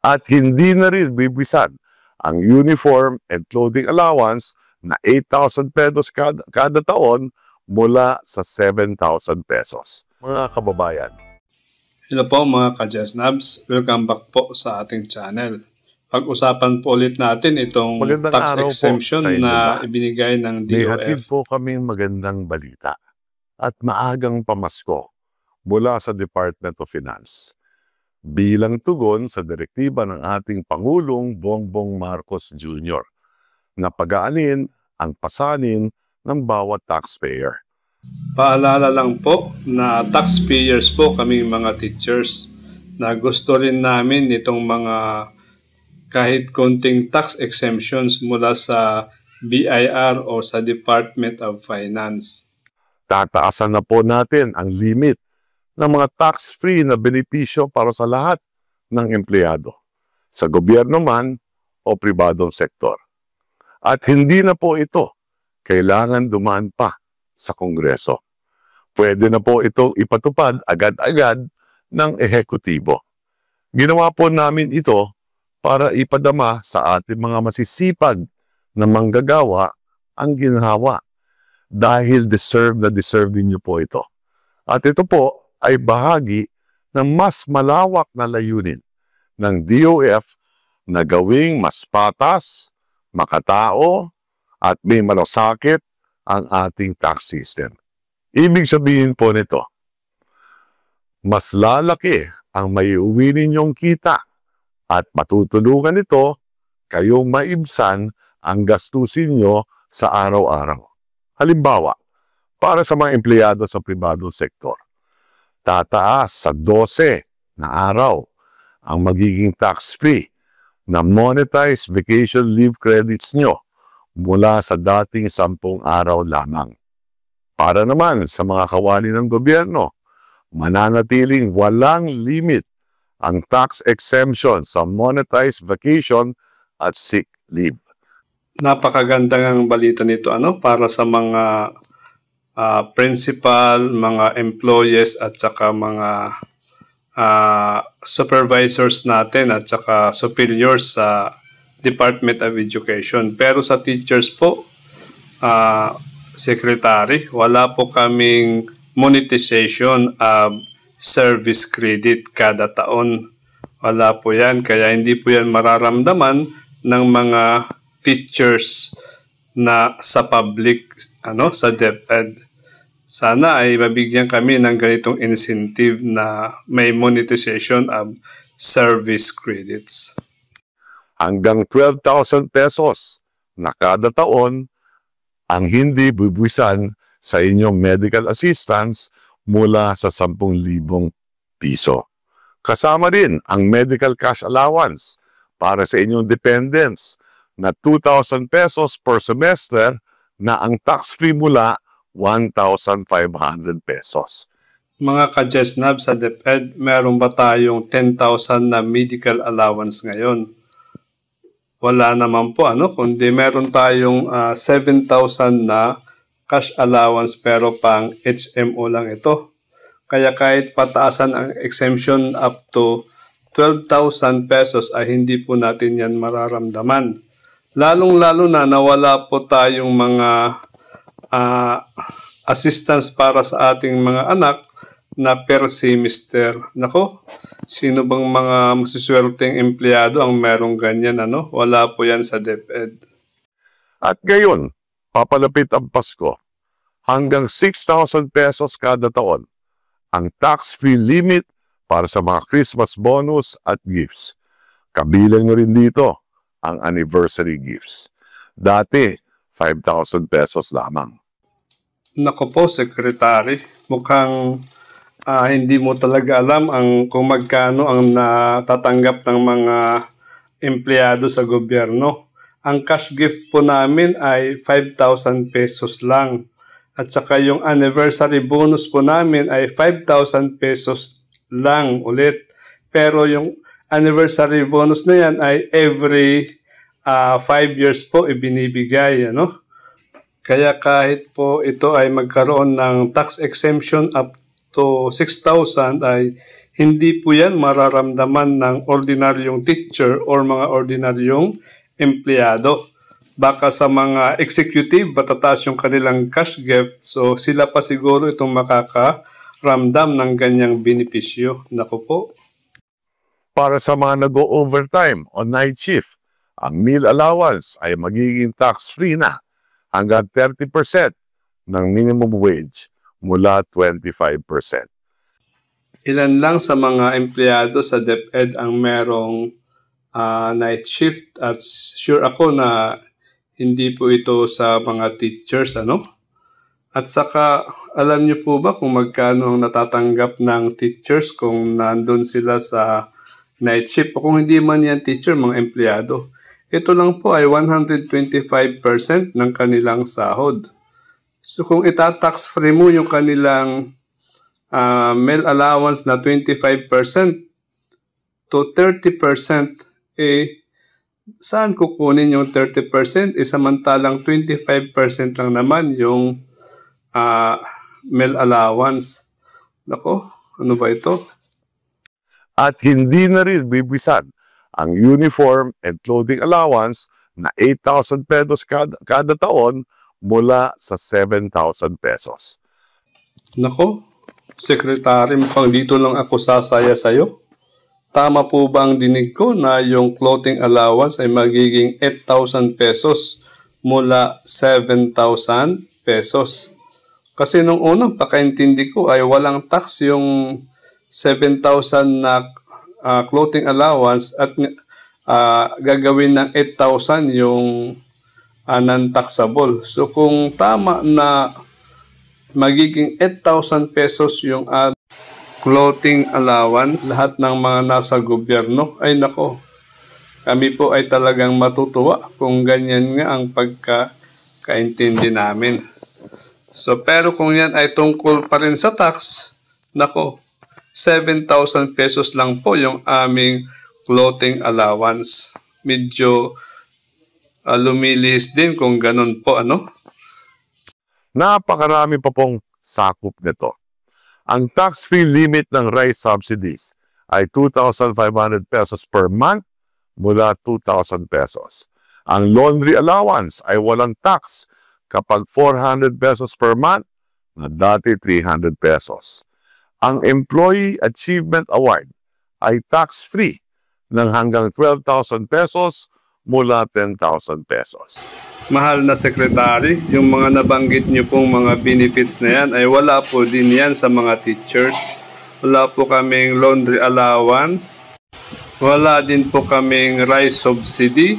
At hindi na rin bibisan ang uniform and clothing allowance na 8,000 pesos kada taon mula sa 7,000 pesos. Mga kababayan. Hello po mga ka-Jesnabs. Welcome back po sa ating channel. Pag-usapan po ulit natin itong tax exemption na ibinigay ng DOF. May hatid po kaming magandang balita at maagang pamasko mula sa Department of Finance. Bilang tugon sa direktiba ng ating Pangulong Bongbong Marcos Jr. na pag-aanin ang pasanin ng bawat taxpayer. Paalala lang po na taxpayers po kaming mga teachers na gusto rin namin itong mga kahit konting tax exemptions mula sa BIR o sa Department of Finance. Tataasan na po natin ang limit ng mga tax-free na benepisyo para sa lahat ng empleyado, sa gobyerno man o pribadong sektor. At hindi na po ito kailangan dumaan pa sa Kongreso. Pwede na po itong ipatupad agad-agad ng ehekutibo. Ginawa po namin ito para ipadama sa ating mga masisipag na manggagawa ang ginhawa dahil deserve din niyo po ito. At ito po ay bahagi ng mas malawak na layunin ng DOF na gawing mas patas, makatao, at may malasakit ang ating tax system. Ibig sabihin po nito, mas lalaki ang maiuwi ninyong kita at matutulungan ito kayong maibsan ang gastusin nyo sa araw-araw. Halimbawa, para sa mga empleyado sa pribadong sektor, tataas sa 12 na araw ang magiging tax-free na monetized vacation leave credits nyo mula sa dating 10 araw lamang. Para naman sa mga kawani ng gobyerno, mananatiling walang limit ang tax exemption sa monetized vacation at sick leave. Napakaganda ng balita nito para sa mga principal, mga employees at saka mga supervisors natin at saka superiors sa Department of Education. Pero sa teachers po, secretary, wala po kaming monetization of service credit kada taon. Wala po yan, kaya hindi po yan mararamdaman ng mga teachers na sa public, sa DepEd. Sana ay mabigyan kami ng ganitong incentive na may monetization of service credits. Hanggang 12,000 pesos na kada taon ang hindi bubuwisan sa inyong medical assistance mula sa 10,000 piso. Kasama rin ang medical cash allowance para sa inyong dependents na 2,000 pesos per semester na ang tax-free mula 1,500 pesos. Mga ka-Jesnab sa DepEd, meron ba tayong 10,000 na medical allowance ngayon? Wala naman po, kundi meron tayong 7,000 na cash allowance pero pang HMO lang ito. Kaya kahit pataasan ang exemption up to 12,000 pesos ay hindi po natin yan mararamdaman. Lalong-lalo na nawala po tayong mga assistance para sa ating mga anak na per semester. Nako, sino bang mga masiswerteng empleyado ang merong ganyan? Wala po yan sa DepEd. At gayon, papalapit ang Pasko. Hanggang 6,000 pesos kada taon ang tax-free limit para sa mga Christmas bonus at gifts. Kabilang nyo rin dito ang anniversary gifts. Dati, 5,000 pesos lamang. Nako po, Secretary, mukhang hindi mo talaga alam kung magkano ang natatanggap ng mga empleyado sa gobyerno. Ang cash gift po namin ay 5,000 pesos lang. At saka yung anniversary bonus po namin ay 5,000 pesos lang ulit. Pero yung anniversary bonus na yan ay every 5 years po ibinibigay. Kaya kahit po ito ay magkaroon ng tax exemption up to 6,000 ay hindi po yan mararamdaman ng ordinaryong teacher or mga ordinaryong empleyado. Baka sa mga executive, matataas yung kanilang cash gift, so sila pa siguro itong makakaramdam ng ganyang benepisyo. Naku po. Para sa mga nag-o-overtime o night shift, ang meal allowance ay magiging tax-free na hanggang 30% ng minimum wage mula 25%. Ilan lang sa mga empleyado sa DepEd ang merong night shift at sure ako na hindi po ito sa mga teachers, ano? At saka, alam niyo po ba kung magkano ang natatanggap ng teachers kung nandun sila sa night shift o kung hindi man yan teacher, mga empleyado? Ito lang po ay 125% ng kanilang sahod. So kung itatax free mo yung kanilang meal allowance na 25% to 30%, saan kukunin yung 30%? Samantalang 25% lang naman yung meal allowance. Nako, ano ba ito? At hindi na rin bibisan ang uniform and clothing allowance na 8,000 pesos kada taon mula sa 7,000 pesos. Nako, Secretary, mukhang dito lang ako sasaya sa'yo. Tama po ba ang dinig ko na yung clothing allowance ay magiging 8,000 pesos mula 7,000 pesos? Kasi nung unang pakaintindi ko ay walang tax yung 7,000 na clothing allowance at gagawin ng 8,000 yung non-taxable. So kung tama na magiging 8,000 pesos yung clothing allowance, lahat ng mga nasa gobyerno, ay nako, kami po ay talagang matutuwa kung ganyan nga ang pagkakaintindi namin. So pero kung yan ay tungkol pa rin sa tax, nako, 7,000 pesos lang po yung aming clothing allowance. Medyo lumilihis din kung ganun po, ano? Napakarami pa pong sakop nito. Ang tax-free limit ng rice subsidies ay 2,500 pesos per month mula 2,000 pesos. Ang laundry allowance ay walang tax kapag 400 pesos per month na dati 300 pesos. Ang Employee Achievement Award ay tax-free ng hanggang 12,000 pesos mula 10,000 pesos. Mahal na Secretary, yung mga nabanggit niyo pong mga benefits na yan ay wala po din yan sa mga teachers. Wala po kaming laundry allowance, wala din po kaming rice subsidy,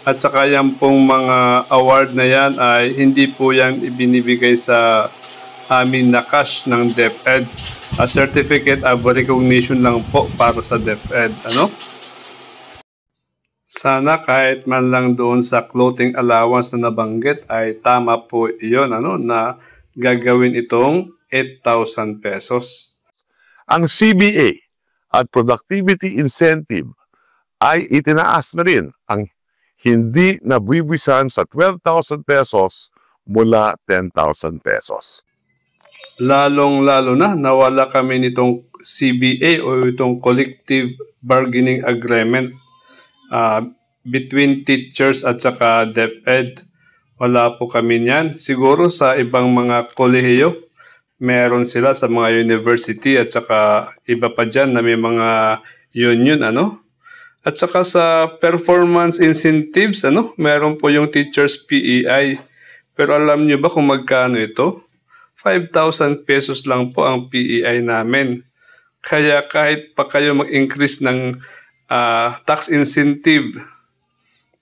at saka yan pong mga award na yan ay hindi po yan ibinibigay sa amin na cash ng DepEd. A certificate of recognition lang po para sa DepEd, ano? Sana kahit man lang doon sa clothing allowance na nabanggit ay tama po iyon, ano, na gagawin itong 8,000 pesos. Ang CBA at productivity incentive ay itinaas na rin ang hindi nabibisan sa 12,000 pesos mula 10,000 pesos. Lalong-lalo na nawala kami nitong CBA o itong collective bargaining agreement between teachers at saka DepEd. Wala po kami niyan. Siguro sa ibang mga kolehiyo, meron sila sa mga university at saka iba pa dyan na may mga union, ano? At saka sa performance incentives, ano? Meron po yung teachers PEI. Pero alam nyo ba kung magkano ito? 5,000 pesos lang po ang PEI namin. Kaya kahit pa kayo mag-increase ng tax incentive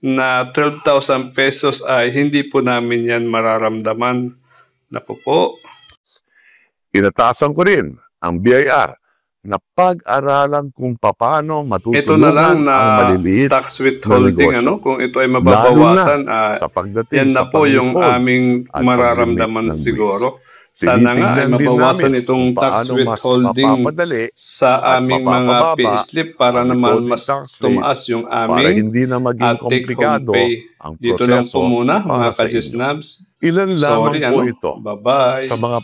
na 12,000 pesos ay hindi po namin yan mararamdaman. Naku po. Inatasan ko rin ang BIR na pag-aralan kung paano matutulungan ito na lang na ang maliliit tax withholding, na ano, kung ito ay mababawasan, sa pagdating yan na sa po yung paglipod aming at mararamdaman paglimit ng siguro. Sana nga ay Tinitingnan din mabawasan namin itong kung tax paano mas withholding mapapadali sa at aming mga mapapababa payslip para ang naman withholding mas tax rates tumaas yung para aming hindi na maging take-home komplikado pay. ang Dito lang po proseso muna para mga sa inyo. ka-Jesnabs. Ilan lamang Sorry, po ano? ito Bye-bye. sa mga